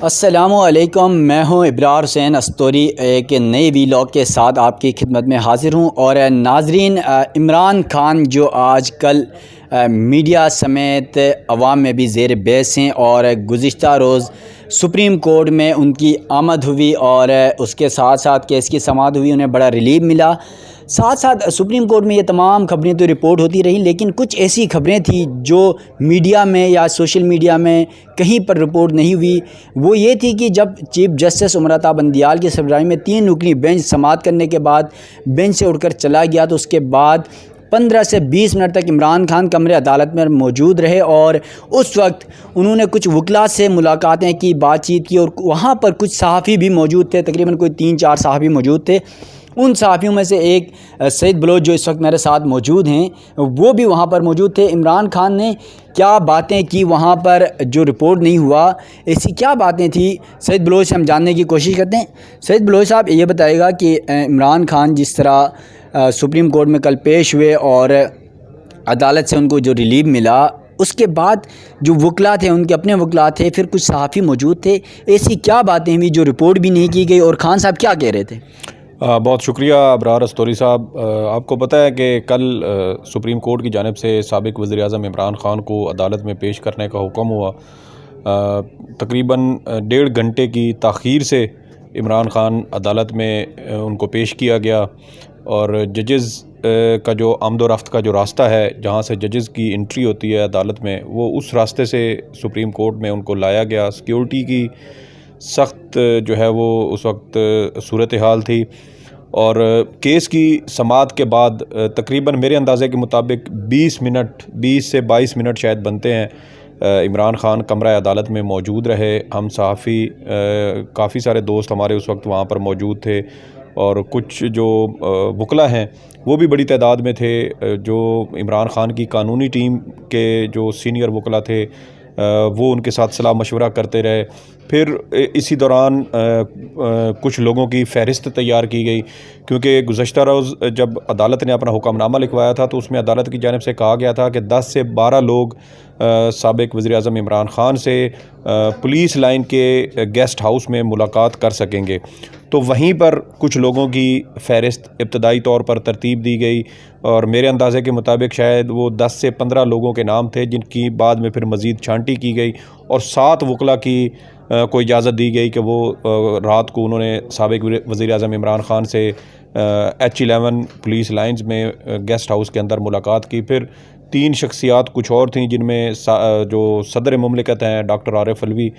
السلام علیکم، میں ہوں ابرار حسین استوری ایک نئے ویلاگ کے ساتھ آپ کی خدمت میں حاضر ہوں۔ اور ناظرین، عمران خان جو آج کل میڈیا سمیت عوام میں بھی زیر بحث ہیں اور گزشتہ روز سپریم کورٹ میں ان کی آمد ہوئی اور اس کے ساتھ ساتھ کیس کی سماعت ہوئی، انہیں بڑا ریلیف ملا۔ ساتھ ساتھ سپریم کورٹ میں یہ تمام خبریں تو رپورٹ ہوتی رہیں، لیکن کچھ ایسی خبریں تھیں جو میڈیا میں یا سوشل میڈیا میں کہیں پر رپورٹ نہیں ہوئی۔ وہ یہ تھی کہ جب چیف جسٹس امرتا بندیال کی سربراہی میں 3 رکنی بینچ سماعت کرنے کے بعد بینچ سے اٹھ کر چلا گیا، تو اس کے بعد 15 سے 20 منٹ تک عمران خان کمرے عدالت میں موجود رہے اور اس وقت انہوں نے کچھ وکلاء سے ملاقاتیں کی، بات چیت کی، اور وہاں پر کچھ صحافی بھی موجود تھے، تقریباً کوئی 3-4 صحافی موجود تھے۔ ان صحافیوں میں سے ایک سعید بلوچ جو اس وقت میرے ساتھ موجود ہیں، وہ بھی وہاں پر موجود تھے۔ عمران خان نے کیا باتیں کی وہاں پر جو رپورٹ نہیں ہوا، ایسی کیا باتیں تھیں، سعید بلوچ سے ہم جاننے کی کوشش کرتے ہیں۔ سعید بلوچ صاحب، یہ بتائے گا کہ عمران خان جس طرح سپریم کورٹ میں کل پیش ہوئے اور عدالت سے ان کو جو ریلیف ملا، اس کے بعد جو وکلاء تھے، ان کے اپنے وکلاء تھے، پھر کچھ صحافی موجود تھے، ایسی کیا باتیں ہوئی جو رپورٹ بھی نہیں کی گئی، اور خان صاحب کیا کہہ رہے تھے؟ بہت شکریہ ابرار استوری صاحب۔ آپ کو پتہ ہے کہ کل سپریم کورٹ کی جانب سے سابق وزیر اعظم عمران خان کو عدالت میں پیش کرنے کا حکم ہوا۔ تقریباً 1.5 گھنٹے کی تاخیر سے عمران خان عدالت میں ان کو پیش کیا گیا، اور ججز کا جو آمد و رفت کا جو راستہ ہے، جہاں سے ججز کی انٹری ہوتی ہے عدالت میں، وہ اس راستے سے سپریم کورٹ میں ان کو لایا گیا۔ سیکیورٹی کی سخت جو ہے وہ اس وقت صورتحال تھی، اور کیس کی سماعت کے بعد تقریباً میرے اندازے کے مطابق 20 سے 22 منٹ شاید بنتے ہیں، عمران خان کمرہ عدالت میں موجود رہے۔ ہم صحافی کافی سارے دوست ہمارے اس وقت وہاں پر موجود تھے، اور کچھ جو وکلاء ہیں وہ بھی بڑی تعداد میں تھے، جو عمران خان کی قانونی ٹیم کے جو سینئر وکلاء تھے وہ ان کے ساتھ صلاح مشورہ کرتے رہے۔ پھر اسی دوران کچھ لوگوں کی فہرست تیار کی گئی، کیونکہ گزشتہ روز جب عدالت نے اپنا حکم نامہ لکھوایا تھا تو اس میں عدالت کی جانب سے کہا گیا تھا کہ 10 سے 12 لوگ سابق وزیر اعظم عمران خان سے پولیس لائن کے گیسٹ ہاؤس میں ملاقات کر سکیں گے۔ تو وہیں پر کچھ لوگوں کی فہرست ابتدائی طور پر ترتیب دی گئی، اور میرے اندازے کے مطابق شاید وہ 10 سے 15 لوگوں کے نام تھے، جن کی بعد میں پھر مزید چھانٹی کی گئی، اور 7 وکلاء کی کو اجازت دی گئی کہ وہ رات کو انہوں نے سابق وزیر اعظم عمران خان سے H11 پولیس لائنز میں گیسٹ ہاؤس کے اندر ملاقات کی۔ پھر 3 شخصیات کچھ اور تھیں، جن میں جو صدر مملکت ہیں ڈاکٹر عارف علوی،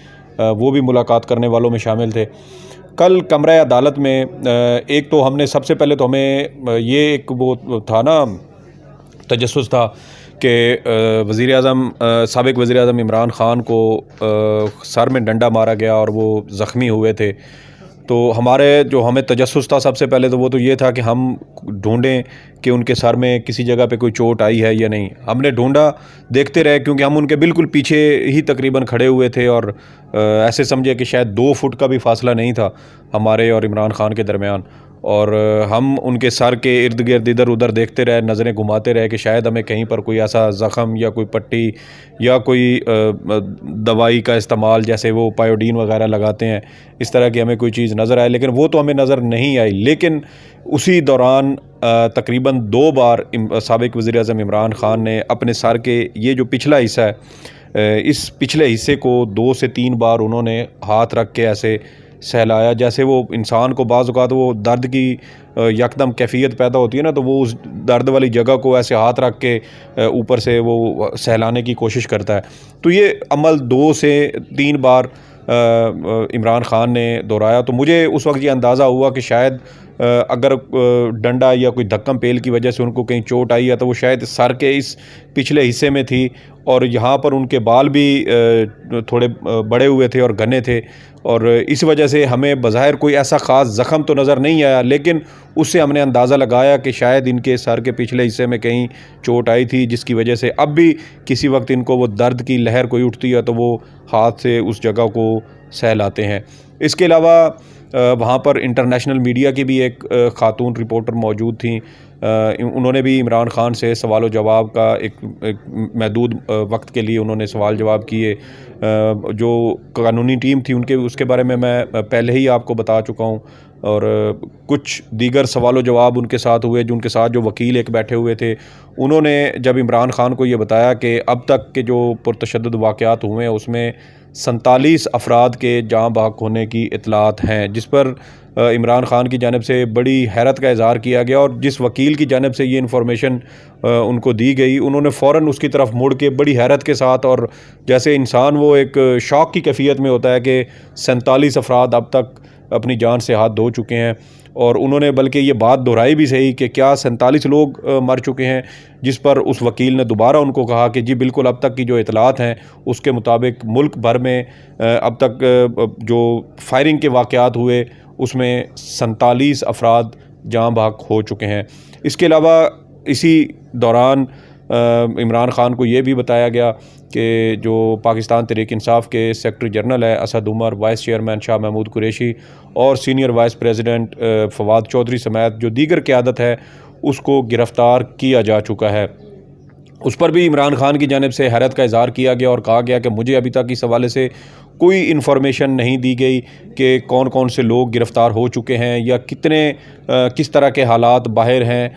وہ بھی ملاقات کرنے والوں میں شامل تھے۔ کل کمرہ عدالت میں ایک تو ہم نے سب سے پہلے تو ہمیں یہ ایک وہ تھا نا، تجسس تھا کہ سابق وزیر اعظم عمران خان کو سر میں ڈنڈا مارا گیا اور وہ زخمی ہوئے تھے۔ تو ہمیں تجسس تھا سب سے پہلے تو وہ تو یہ تھا کہ ہم ڈھونڈیں کہ ان کے سر میں کسی جگہ پہ کوئی چوٹ آئی ہے یا نہیں۔ ہم نے ڈھونڈا، دیکھتے رہے، کیونکہ ہم ان کے بالکل پیچھے ہی تقریباً کھڑے ہوئے تھے، اور ایسے سمجھے کہ شاید 2 فٹ کا بھی فاصلہ نہیں تھا ہمارے اور عمران خان کے درمیان، اور ہم ان کے سر کے ارد گرد ادھر ادھر دیکھتے رہے، نظریں گھماتے رہے کہ شاید ہمیں کہیں پر کوئی ایسا زخم یا کوئی پٹی یا کوئی دوائی کا استعمال، جیسے وہ پائیوڈین وغیرہ لگاتے ہیں، اس طرح کی ہمیں کوئی چیز نظر آئے، لیکن وہ تو ہمیں نظر نہیں آئی۔ لیکن اسی دوران تقریباً 2 بار سابق وزیر اعظم عمران خان نے اپنے سر کے یہ جو پچھلا حصہ ہے، اس پچھلے حصے کو 2 سے 3 بار انہوں نے ہاتھ رکھ کے ایسے سہلایا، جیسے وہ انسان کو بعض اوقات وہ درد کی یکدم کیفیت پیدا ہوتی ہے نا، تو وہ اس درد والی جگہ کو ایسے ہاتھ رکھ کے اوپر سے وہ سہلانے کی کوشش کرتا ہے۔ تو یہ عمل 2 سے 3 بار عمران خان نے دہرایا۔ تو مجھے اس وقت یہ اندازہ ہوا کہ شاید اگر ڈنڈا یا کوئی دھکم پیل کی وجہ سے ان کو کہیں چوٹ آئی ہے تو وہ شاید سر کے اس پچھلے حصے میں تھی، اور یہاں پر ان کے بال بھی تھوڑے بڑے ہوئے تھے اور گھنے تھے، اور اس وجہ سے ہمیں بظاہر کوئی ایسا خاص زخم تو نظر نہیں آیا، لیکن اس سے ہم نے اندازہ لگایا کہ شاید ان کے سر کے پچھلے حصے میں کہیں چوٹ آئی تھی، جس کی وجہ سے اب بھی کسی وقت ان کو وہ درد کی لہر کوئی اٹھتی ہے تو وہ ہاتھ سے اس جگہ کو سہ لاتے ہیں۔ اس کے علاوہ وہاں پر انٹرنیشنل میڈیا کی بھی ایک خاتون رپورٹر موجود تھیں، انہوں نے بھی عمران خان سے سوال و جواب کا ایک محدود وقت کے لیے انہوں نے سوال جواب کیے۔ جو قانونی ٹیم تھی ان کے اس کے بارے میں پہلے ہی آپ کو بتا چکا ہوں، اور کچھ دیگر سوال و جواب ان کے ساتھ ہوئے، جو ان کے ساتھ جو وکیل ایک بیٹھے ہوئے تھے، انہوں نے جب عمران خان کو یہ بتایا کہ اب تک کے جو پرتشدد واقعات ہوئے ہیں اس میں 47 افراد کے جاں بحق ہونے کی اطلاعات ہیں، جس پر عمران خان کی جانب سے بڑی حیرت کا اظہار کیا گیا، اور جس وکیل کی جانب سے یہ انفارمیشن ان کو دی گئی انہوں نے فوراً اس کی طرف مڑ کے بڑی حیرت کے ساتھ، اور جیسے انسان وہ ایک شوق کی کیفیت میں ہوتا ہے کہ 47 افراد اب تک اپنی جان سے ہاتھ دھو چکے ہیں، اور انہوں نے بلکہ یہ بات دہرائی بھی صحیح کہ کیا 47 لوگ مر چکے ہیں، جس پر اس وکیل نے دوبارہ ان کو کہا کہ جی بالکل اب تک کی جو اطلاعات ہیں اس کے مطابق ملک بھر میں اب تک جو فائرنگ کے واقعات ہوئے اس میں 47 افراد جاں بحق ہو چکے ہیں۔ اس کے علاوہ اسی دوران عمران خان کو یہ بھی بتایا گیا کہ جو پاکستان تحریک انصاف کے سیکرٹری جنرل ہے اسد عمر، وائس چیئرمین شاہ محمود قریشی اور senior vice president Fawad Chaudhry سمیت جو دیگر قیادت ہے اس کو گرفتار کیا جا چکا ہے۔ اس پر بھی عمران خان کی جانب سے حیرت کا اظہار کیا گیا اور کہا گیا کہ مجھے ابھی تک اس حوالے سے کوئی انفارمیشن نہیں دی گئی کہ کون کون سے لوگ گرفتار ہو چکے ہیں یا کس طرح کے حالات باہر ہیں،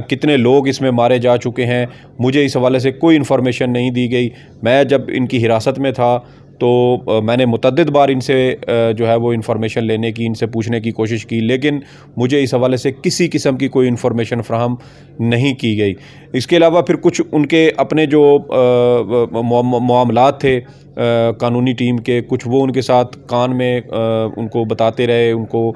کتنے لوگ اس میں مارے جا چکے ہیں، مجھے اس حوالے سے کوئی انفارمیشن نہیں دی گئی۔ میں جب ان کی حراست میں تھا تو میں نے متعدد بار ان سے جو ہے وہ انفارمیشن لینے کی، ان سے پوچھنے کی کوشش کی، لیکن مجھے اس حوالے سے کسی قسم کی کوئی انفارمیشن فراہم نہیں کی گئی۔ اس کے علاوہ پھر کچھ ان کے اپنے جو معاملات تھے قانونی ٹیم کے، کچھ وہ ان کے ساتھ کان میں ان کو بتاتے رہے، ان کو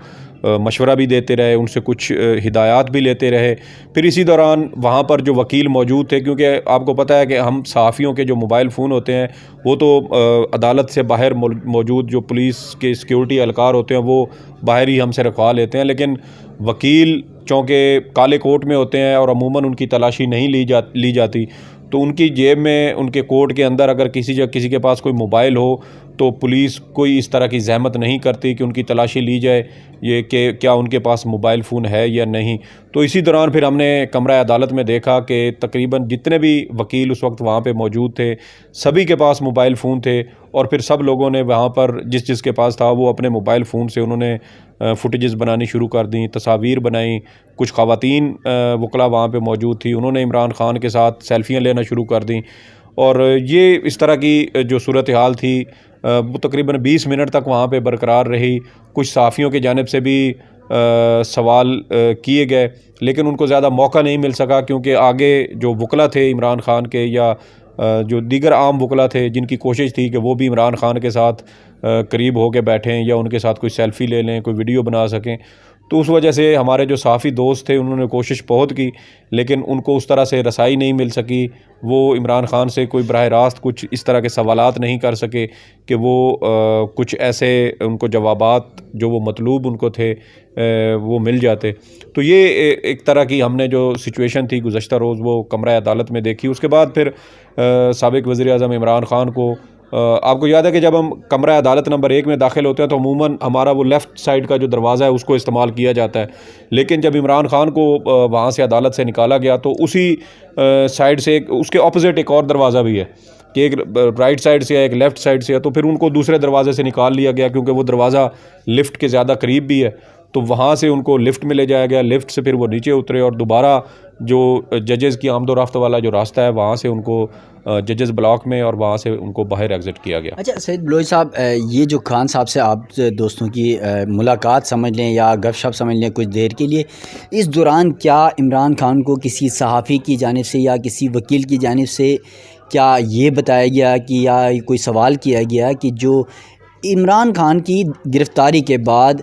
مشورہ بھی دیتے رہے، ان سے کچھ ہدایات بھی لیتے رہے۔ پھر اسی دوران وہاں پر جو وکیل موجود تھے، کیونکہ آپ کو پتہ ہے کہ ہم صحافیوں کے جو موبائل فون ہوتے ہیں وہ تو عدالت سے باہر موجود جو پولیس کے سیکیورٹی اہلکار ہوتے ہیں وہ باہر ہی ہم سے رکھوا لیتے ہیں، لیکن وکیل چونکہ کالے کوٹ میں ہوتے ہیں اور عموماً ان کی تلاشی نہیں لی جاتی، تو ان کی جیب میں ان کے کوٹ کے اندر اگر کسی کے پاس کوئی موبائل ہو تو پولیس کوئی اس طرح کی زحمت نہیں کرتی کہ ان کی تلاشی لی جائے یہ کہ کیا ان کے پاس موبائل فون ہے یا نہیں۔ تو اسی دوران پھر ہم نے کمرہ عدالت میں دیکھا کہ تقریباً جتنے بھی وکیل اس وقت وہاں پہ موجود تھے سبھی کے پاس موبائل فون تھے، اور پھر سب لوگوں نے وہاں پر جس کے پاس تھا وہ اپنے موبائل فون سے انہوں نے فوٹیجز بنانی شروع کر دیں، تصاویر بنائیں۔ کچھ خواتین وکلاء وہاں پہ موجود تھی، انہوں نے عمران خان کے ساتھ سیلفیاں لینا شروع کر دیں، اور یہ اس طرح کی جو صورتحال تھی وہ تقریباً 20 منٹ تک وہاں پہ برقرار رہی۔ کچھ صحافیوں کی جانب سے بھی سوال کیے گئے، لیکن ان کو زیادہ موقع نہیں مل سکا کیونکہ آگے جو وکلاء تھے عمران خان کے یا جو دیگر عام وکلاء تھے جن کی کوشش تھی کہ وہ بھی عمران خان کے ساتھ قریب ہو کے بیٹھیں یا ان کے ساتھ کوئی سیلفی لے لیں، کوئی ویڈیو بنا سکیں، تو اس وجہ سے ہمارے جو صحافی دوست تھے انہوں نے کوشش بہت کی، لیکن ان کو اس طرح سے رسائی نہیں مل سکی۔ وہ عمران خان سے کوئی براہ راست کچھ اس طرح کے سوالات نہیں کر سکے کہ وہ کچھ ایسے ان کو جوابات جو وہ مطلوب ان کو تھے وہ مل جاتے۔ تو یہ ایک طرح کی ہم نے جو سچویشن تھی گزشتہ روز وہ کمرہ عدالت میں دیکھی۔ اس کے بعد پھر سابق وزیر اعظم عمران خان کو آپ کو یاد ہے کہ جب ہم کمرہ عدالت نمبر 1 میں داخل ہوتے ہیں تو عموماً ہمارا وہ لیفٹ سائڈ کا جو دروازہ ہے اس کو استعمال کیا جاتا ہے، لیکن جب عمران خان کو وہاں سے عدالت سے نکالا گیا تو اسی سائڈ سے اس کے اپوزٹ ایک اور دروازہ بھی ہے کہ ایک رائٹ سائڈ سے ہے ایک لیفٹ سائڈ سے ہے، تو پھر ان کو دوسرے دروازے سے نکال لیا گیا کیونکہ وہ دروازہ لفٹ کے زیادہ قریب بھی ہے، تو وہاں سے ان کو لفٹ میں لے جایا گیا، لفٹ سے پھر وہ نیچے اترے اور دوبارہ جو ججز کی آمد و رفت والا جو راستہ ہے وہاں سے ان کو ججز بلاک میں اور وہاں سے ان کو باہر ایگزٹ کیا گیا۔ اچھا سعید بلوچ صاحب، یہ جو خان صاحب سے آپ دوستوں کی ملاقات سمجھ لیں یا گپ شپ سمجھ لیں کچھ دیر کے لیے، اس دوران کیا عمران خان کو کسی صحافی کی جانب سے یا کسی وکیل کی جانب سے کیا یہ بتایا گیا کہ یا کوئی سوال کیا گیا کہ جو عمران خان کی گرفتاری کے بعد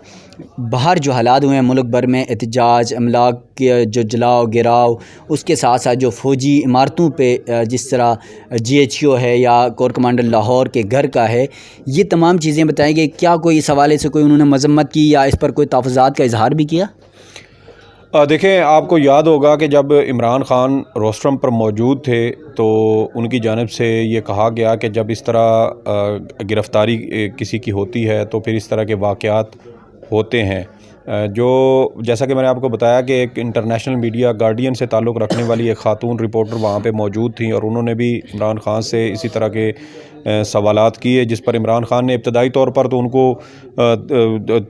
باہر جو حالات ہوئے ہیں ملک بھر میں، احتجاج، املاک کے جو جلاؤ گراؤ، اس کے ساتھ ساتھ جو فوجی عمارتوں پہ جس طرح GHO ہے یا کور کمانڈر لاہور کے گھر کا ہے، یہ تمام چیزیں بتائیں گے، کیا کوئی اس حوالے سے کوئی انہوں نے مذمت کی یا اس پر کوئی تحفظات کا اظہار بھی کیا؟ دیکھیں، آپ کو یاد ہوگا کہ جب عمران خان روسٹرم پر موجود تھے تو ان کی جانب سے یہ کہا گیا کہ جب اس طرح گرفتاری کسی کی ہوتی ہے تو پھر اس طرح کے واقعات ہوتے ہیں، جو جیسا کہ میں نے آپ کو بتایا کہ ایک انٹرنیشنل میڈیا گارڈین سے تعلق رکھنے والی ایک خاتون رپورٹر وہاں پہ موجود تھیں اور انہوں نے بھی عمران خان سے اسی طرح کے سوالات کیے، جس پر عمران خان نے ابتدائی طور پر تو ان کو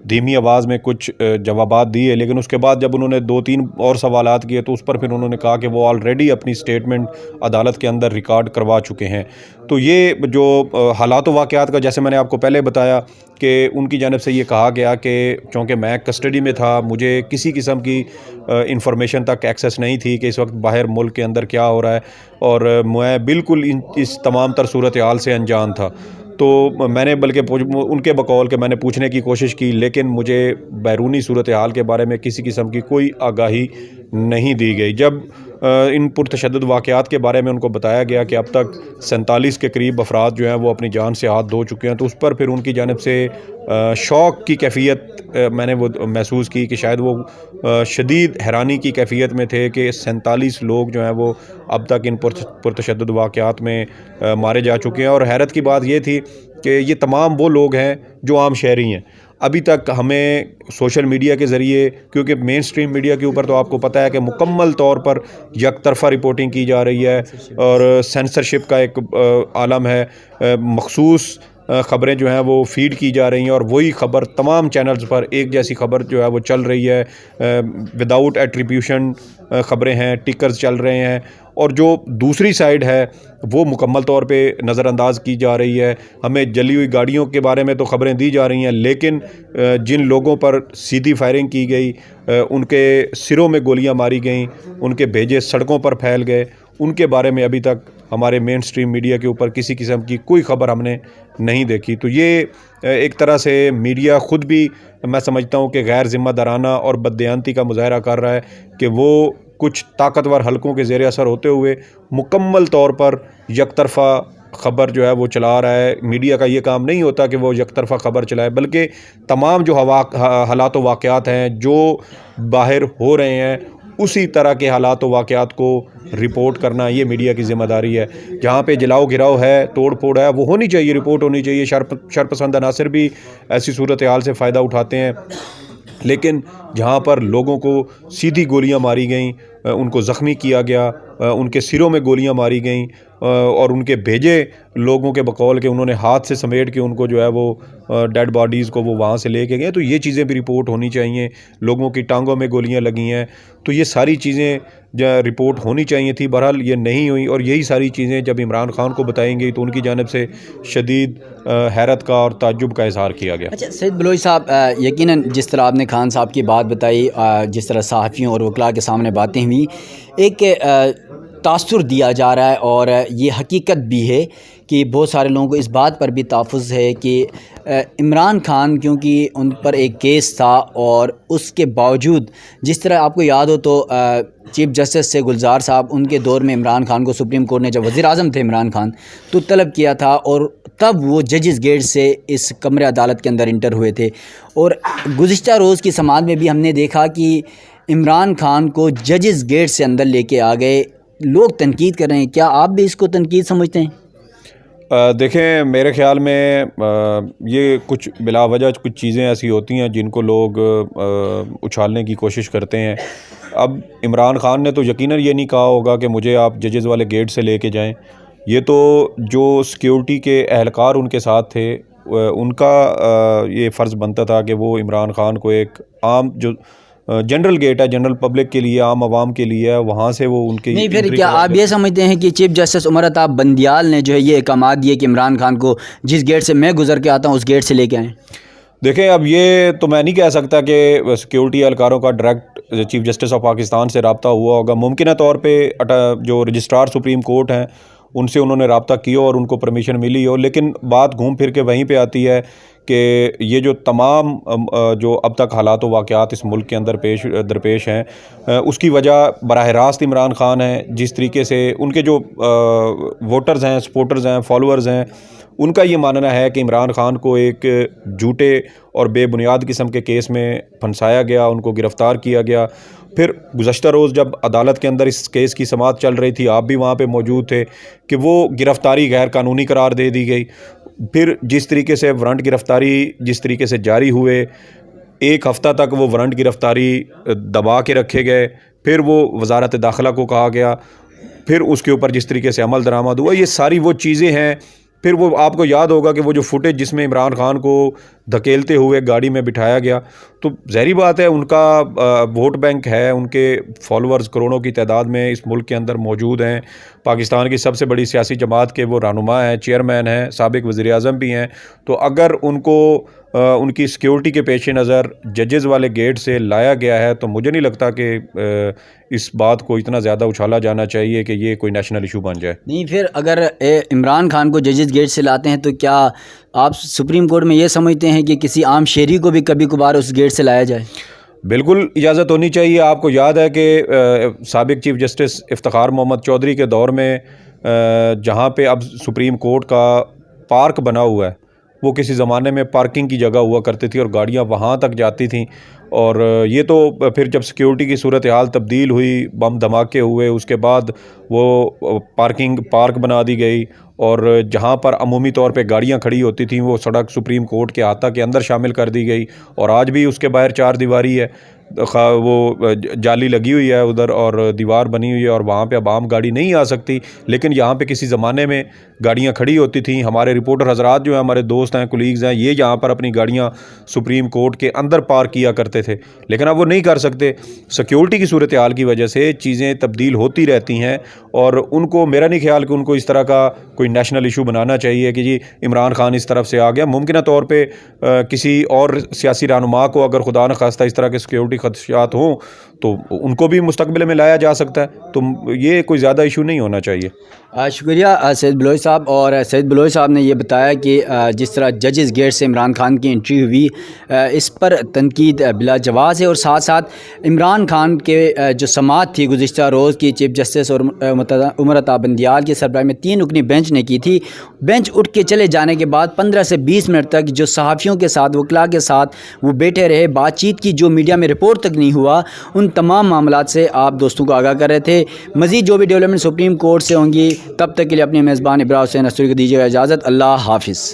دھیمی آواز میں کچھ جوابات دیے، لیکن اس کے بعد جب انہوں نے 2-3 اور سوالات کیے تو اس پر پھر انہوں نے کہا کہ وہ آلریڈی اپنی سٹیٹمنٹ عدالت کے اندر ریکارڈ کروا چکے ہیں۔ تو یہ جو حالات و واقعات کا، جیسے میں نے آپ کو پہلے بتایا کہ ان کی جانب سے یہ کہا گیا کہ چونکہ میں کسٹڈی میں تھا، مجھے کسی قسم کی انفارمیشن تک ایکسیس نہیں تھی کہ اس وقت باہر ملک کے اندر کیا ہو رہا ہے، اور میں بالکل اس تمام تر صورتحال سے انجان تھا۔ تو میں نے بلکہ ان کے بقول کہ میں نے پوچھنے کی کوشش کی، لیکن مجھے بیرونی صورتحال کے بارے میں کسی قسم کی کوئی آگاہی نہیں دی گئی۔ جب ان پرتشدد واقعات کے بارے میں ان کو بتایا گیا کہ اب تک 47 کے قریب افراد جو ہیں وہ اپنی جان سے ہاتھ دھو چکے ہیں، تو اس پر پھر ان کی جانب سے شوق کی کیفیت میں نے وہ محسوس کی کہ شاید وہ شدید حیرانی کی کیفیت میں تھے کہ 47 لوگ جو ہیں وہ اب تک ان پرتشدد واقعات میں مارے جا چکے ہیں۔ اور حیرت کی بات یہ تھی کہ یہ تمام وہ لوگ ہیں جو عام شہری ہیں۔ ابھی تک ہمیں سوشل میڈیا کے ذریعے، کیونکہ مین سٹریم میڈیا کے اوپر تو آپ کو پتہ ہے کہ مکمل طور پر یک طرفہ رپورٹنگ کی جا رہی ہے اور سینسرشپ کا ایک عالم ہے، مخصوص خبریں جو ہیں وہ فیڈ کی جا رہی ہیں اور وہی خبر تمام چینلز پر ایک جیسی خبر جو ہے وہ چل رہی ہے، وداؤٹ ایٹریبیوشن خبریں ہیں، ٹکرز چل رہے ہیں، اور جو دوسری سائیڈ ہے وہ مکمل طور پہ نظر انداز کی جا رہی ہے۔ ہمیں جلی ہوئی گاڑیوں کے بارے میں تو خبریں دی جا رہی ہیں، لیکن جن لوگوں پر سیدھی فائرنگ کی گئی، ان کے سروں میں گولیاں ماری گئیں، ان کے بھیجے سڑکوں پر پھیل گئے، ان کے بارے میں ابھی تک ہمارے مین سٹریم میڈیا کے اوپر کسی قسم کی کوئی خبر ہم نے نہیں دیکھی۔ تو یہ ایک طرح سے میڈیا خود بھی میں سمجھتا ہوں کہ غیر ذمہ دارانہ اور بددیانتی کا مظاہرہ کر رہا ہے کہ وہ کچھ طاقتور حلقوں کے زیر اثر ہوتے ہوئے مکمل طور پر یک طرفہ خبر جو ہے وہ چلا رہا ہے۔ میڈیا کا یہ کام نہیں ہوتا کہ وہ یک طرفہ خبر چلائے، بلکہ تمام جو حالات و واقعات ہیں جو باہر ہو رہے ہیں اسی طرح کے حالات و واقعات کو رپورٹ کرنا یہ میڈیا کی ذمہ داری ہے۔ جہاں پہ جلاؤ گراؤ ہے، توڑ پھوڑ ہے، وہ ہونی چاہیے، رپورٹ ہونی چاہیے۔ شرپسند عناصر بھی ایسی صورتحال سے فائدہ اٹھاتے ہیں، لیکن جہاں پر لوگوں کو سیدھی گولیاں ماری گئیں، ان کو زخمی کیا گیا، ان کے سروں میں گولیاں ماری گئیں، اور ان کے بھیجے لوگوں کے بقول کہ انہوں نے ہاتھ سے سمیٹ کے ان کو جو ہے وہ ڈیڈ باڈیز کو وہ وہاں سے لے کے گئے، تو یہ چیزیں بھی رپورٹ ہونی چاہیے۔ لوگوں کی ٹانگوں میں گولیاں لگی ہیں، تو یہ ساری چیزیں رپورٹ ہونی چاہیے تھی، بہرحال یہ نہیں ہوئی، اور یہی ساری چیزیں جب عمران خان کو بتائیں گئی تو ان کی جانب سے شدید حیرت کا اور تعجب کا اظہار کیا گیا۔ اچھا سید بلوچ صاحب، یقیناً جس طرح آپ نے خان صاحب کی بات بتائی، جس طرح صحافیوں اور وکلاء کے سامنے باتیں ہوئی، ایک تاثر دیا جا رہا ہے، اور یہ حقیقت بھی ہے کہ بہت سارے لوگوں کو اس بات پر بھی تحفظ ہے کہ عمران خان کیونکہ ان پر ایک کیس تھا، اور اس کے باوجود جس طرح آپ کو یاد ہو تو چیف جسٹس سے گلزار صاحب، ان کے دور میں عمران خان کو سپریم کورٹ نے، جب وزیر اعظم تھے عمران خان، تو طلب کیا تھا، اور تب وہ ججز گیٹ سے اس کمرے عدالت کے اندر انٹر ہوئے تھے، اور گزشتہ روز کی سماعت میں بھی ہم نے دیکھا کہ عمران خان کو ججز گیٹ سے اندر لے کے آ گئے۔ لوگ تنقید کر رہے ہیں، کیا آپ بھی اس کو تنقید سمجھتے ہیں؟ دیکھیں، میرے خیال میں یہ کچھ بلا وجہ کچھ چیزیں ایسی ہوتی ہیں جن کو لوگ اچھالنے کی کوشش کرتے ہیں۔ اب عمران خان نے تو یقیناً یہ نہیں کہا ہوگا کہ مجھے آپ ججز والے گیٹ سے لے کے جائیں، یہ تو جو سیکیورٹی کے اہلکار ان کے ساتھ تھے ان کا یہ فرض بنتا تھا کہ وہ عمران خان کو ایک عام جو جنرل گیٹ ہے، جنرل پبلک کے لیے، عام عوام کے لیے ہے، وہاں سے وہ ان کی نہیں، پھر کیا آپ یہ سمجھتے ہیں کہ چیف جسٹس عمر عطا بندیال نے جو ہے یہ احکامات دیے کہ عمران خان کو جس گیٹ سے میں گزر کے آتا ہوں اس گیٹ سے لے کے آئیں؟ دیکھیں، اب یہ تو میں نہیں کہہ سکتا کہ سیکیورٹی اہلکاروں کا direct chief justice of Pakistan سے رابطہ ہوا ہوگا۔ ممکنہ طور پہ جو رجسٹرار سپریم کورٹ ہیں ان سے انہوں نے رابطہ کیا اور ان کو پرمیشن ملی ہو، لیکن بات گھوم پھر کے وہیں پہ آتی ہے کہ یہ جو تمام جو اب تک حالات و واقعات اس ملک کے اندر درپیش ہیں اس کی وجہ براہ راست عمران خان ہیں. جس طریقے سے ان کے جو ووٹرز ہیں، سپورٹرز ہیں، فالورز ہیں، ان کا یہ ماننا ہے کہ عمران خان کو ایک جھوٹے اور بے بنیاد قسم کے کیس میں پھنسایا گیا، ان کو گرفتار کیا گیا. پھر گزشتہ روز جب عدالت کے اندر اس کیس کی سماعت چل رہی تھی، آپ بھی وہاں پہ موجود تھے، کہ وہ گرفتاری غیر قانونی قرار دے دی گئی. پھر جس طریقے سے وارنٹ گرفتاری جس طریقے سے جاری ہوئے، ایک ہفتہ تک وہ وارنٹ گرفتاری دبا کے رکھے گئے. پھر وہ وزارت داخلہ کو کہا گیا، پھر اس کے اوپر جس طریقے سے عمل درآمد ہوا. یہ ساری وہ چیزیں ہیں. پھر وہ آپ کو یاد ہوگا کہ وہ جو فوٹیج جس میں عمران خان کو دھکیلتے ہوئے گاڑی میں بٹھایا گیا، تو ظاہری بات ہے ان کا ووٹ بینک ہے، ان کے فالورز کروڑوں کی تعداد میں اس ملک کے اندر موجود ہیں. پاکستان کی سب سے بڑی سیاسی جماعت کے وہ رہنما ہیں، چیئرمین ہیں، سابق وزیر اعظم بھی ہیں. تو اگر ان کو ان کی سیکیورٹی کے پیش نظر ججز والے گیٹ سے لایا گیا ہے، تو مجھے نہیں لگتا کہ اس بات کو اتنا زیادہ اچھالا جانا چاہیے کہ یہ کوئی نیشنل ایشو بن جائے. نہیں، پھر اگر عمران خان کو ججز گیٹ سے لاتے ہیں تو کیا آپ سپریم کورٹ میں یہ سمجھتے ہیں کہ کسی عام شہری کو بھی کبھی کبھار اس گیٹ سے لایا جائے؟ بالکل اجازت ہونی چاہیے. آپ کو یاد ہے کہ سابق چیف جسٹس افتخار محمد چودھری کے دور میں جہاں پہ اب سپریم کورٹ کا پارک بنا ہوا ہے، وہ کسی زمانے میں پارکنگ کی جگہ ہوا کرتی تھی اور گاڑیاں وہاں تک جاتی تھیں. اور یہ تو پھر جب سیکیورٹی کی صورتحال تبدیل ہوئی، بم دھماکے ہوئے، اس کے بعد وہ پارک بنا دی گئی، اور جہاں پر عمومی طور پہ گاڑیاں کھڑی ہوتی تھیں وہ سڑک سپریم کورٹ کے احاطہ کے اندر شامل کر دی گئی. اور آج بھی اس کے باہر چار دیواری ہے، وہ جالی لگی ہوئی ہے ادھر اور دیوار بنی ہوئی ہے، اور وہاں پہ اب عام گاڑی نہیں آ سکتی. لیکن یہاں پہ کسی زمانے میں گاڑیاں کھڑی ہوتی تھیں. ہمارے رپورٹر حضرات جو ہیں، ہمارے دوست ہیں، کولیگز ہیں، یہ یہاں پر اپنی گاڑیاں سپریم کورٹ کے اندر پارک کیا کرتے تھے، لیکن اب وہ نہیں کر سکتے. سیکیورٹی کی صورتحال کی وجہ سے چیزیں تبدیل ہوتی رہتی ہیں، اور ان کو، میرا نہیں خیال کہ ان کو اس طرح کا کوئی نیشنل ایشو بنانا چاہیے کہ جی عمران خان اس طرف سے آ گیا. ممکنہ طور پہ کسی اور سیاسی رہنما کو اگر خدا نخواستہ اس طرح کے سیکیورٹی خدشات ہوں تو ان کو بھی مستقبل میں لایا جا سکتا ہے. تو یہ کوئی زیادہ ایشو نہیں ہونا چاہیے. شکریہ سید بلوچ صاحب. اور سید بلوچ صاحب نے یہ بتایا کہ جس طرح ججز گیٹ سے عمران خان کی انٹری ہوئی، اس پر تنقید بلا جواز ہے. اور ساتھ ساتھ عمران خان کے جو سماعت تھی گزشتہ روز کی چیف جسٹس اور عمر عطا بندیال کی سربراہی میں 3 رکنی بینچ نے کی تھی، بینچ اٹھ کے چلے جانے کے بعد 15 سے 20 منٹ تک جو صحافیوں کے ساتھ، وکلاء کے ساتھ وہ بیٹھے رہے، بات چیت کی، جو میڈیا میں رپورٹ تک نہیں ہوا، ان تمام معاملات سے آپ دوستوں کو آگاہ کر رہے تھے. مزید جو بھی ڈیولپمنٹ سپریم کورٹ سے ہوں گی، تب تک کے لیے اپنے میزبان ابرار حسین استوری کو دیجیے گا اجازت. اللہ حافظ.